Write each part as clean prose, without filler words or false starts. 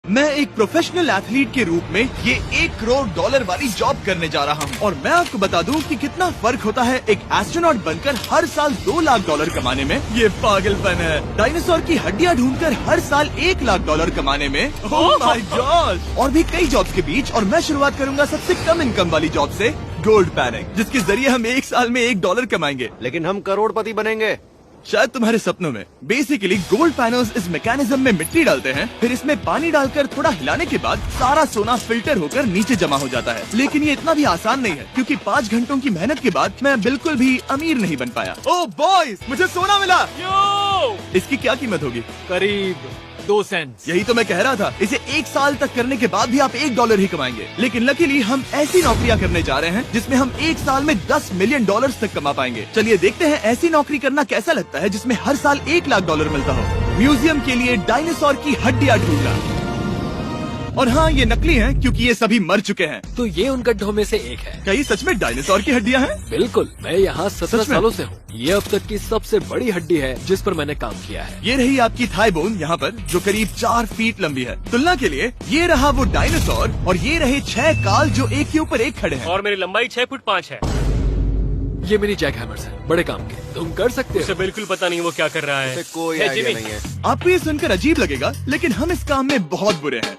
मैं एक professional athlete के रूप में ये $1 करोड़ वाली जॉब करने जा रहा हूँ और मैं आपको बता दूँ कि कितना फर्क होता है एक एस्ट्रोनॉट बनकर हर साल $2 लाख कमाने में। ये पागलपन है। डायनासोर की हड्डियाँ ढूंढकर हर साल $1 लाख कमाने में। Oh my God. और भी कई जॉब्स के बीच और मैं शुरुआत करूंगा सबसे कम इनकम वाली जॉब से, गोल्ड पैनिंग, जिसके जरिए हम एक साल में $1 कमाएंगे। लेकिन हम करोड़पति बनेंगे शायद तुम्हारे सपनों में। बेसिकली गोल्ड पैनल्स इस मैकेनिज्म में मिट्टी डालते हैं, फिर इसमें पानी डालकर थोड़ा हिलाने के बाद सारा सोना फिल्टर होकर नीचे जमा हो जाता है। लेकिन ये इतना भी आसान नहीं है, क्योंकि 5 घंटों की मेहनत के बाद मैं बिल्कुल भी अमीर नहीं बन पाया। ओह बॉयज, मुझे सोना मिला। इसकी क्या कीमत होगी? करीब 2 सेंट। यही तो मैं कह रहा था। इसे 1 साल तक करने के बाद भी आप $1 ही कमाएंगे। लेकिन लकीली हम ऐसी नौकरियां करने जा रहे हैं जिसमें हम 1 साल में $10 मिलियन तक कमा पाएंगे। चलिए देखते हैं ऐसी नौकरी करना कैसा लगता है जिसमें हर साल $1 लाख मिलता हो। म्यूजियम के लिए डायनासोर की हड्डियां ढूंढना। और हाँ, ये नकली हैं क्योंकि ये सभी मर चुके हैं। तो ये उन गड्ढों में से एक है। क्या ये सच में डायनासोर की हड्डियां हैं? बिल्कुल, मैं यहाँ 17 सच में? सालों से हूँ। ये अब तक की सबसे बड़ी हड्डी है जिस पर मैंने काम किया है। ये रही आपकी थाई बोन यहाँ पर, जो करीब 4 फीट लंबी है। तुलना के लिए ये रहा वो डायनासोर और ये रहे 6 काल जो एक के ऊपर एक खड़े हैं। और मेरी लंबाई 6 फुट 5 है। ये मेरी जैक हैमर्स है, बड़े काम के। तुम कर सकते उसे हो। बिल्कुल पता नहीं वो क्या कर रहा है। उसे कोई हे, आइडिया जिमी। नहीं है। आपको ये सुनकर अजीब लगेगा, लेकिन हम इस काम में बहुत बुरे हैं।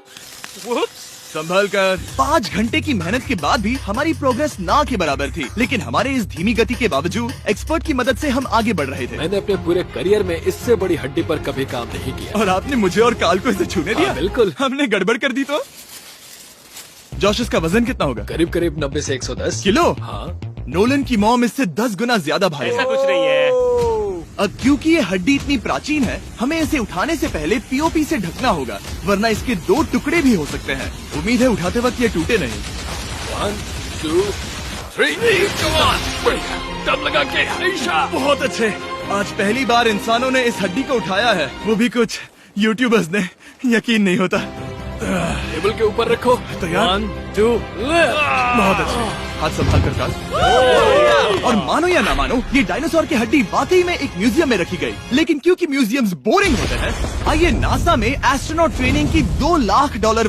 Whoops! संभल कर। 5 घंटे की मेहनत के बाद भी हमारी प्रोग्रेस ना के बराबर थी, लेकिन हमारे इस धीमी गति के बावजूद एक्सपर्ट की मदद से हम आगे बढ़ रहे थे। मैंने अपने पूरे करियर में इससे बड़ी हड्डी पर कभी काम नहीं किया। और आपने मुझे और काल को इसे छूने दिया? हाँ, बिल्कुल। हमने गड़बड़ कर दी तो? जोश, इसका वजन कितना होगा? करीब करीब 90 से 110 किलो। हाँ, नोलन की मॉम इससे 10 गुना ज्यादा भारी ऐसा है। कुछ नहीं है। अब क्योंकि ये हड्डी इतनी प्राचीन है, हमें इसे उठाने से पहले पीओपी से ढकना होगा, वरना इसके 2 टुकड़े भी हो सकते हैं। उम्मीद है उठाते वक्त ये टूटे नहीं। 1 2 3 दम लगा के ऐशा। बहुत अच्छे। आज पहली बार इंसानों ने इस हड्डी को उठाया है, वो भी कुछ यूट्यूबर्स ने। यकीन नहीं होता। टेबल के ऊपर रखो। तैयार? 1 2 बहुत अच्छे। हाथ संभाल कर काल। और मानो या ना मानो, ये डायनासोर की हड्डी वाकई में एक म्यूजियम में रखी गई। लेकिन क्योंकि म्यूजियम्स बोरिंग होते हैं, आइए नासा में एस्ट्रोनॉट ट्रेनिंग की $2 लाख वाली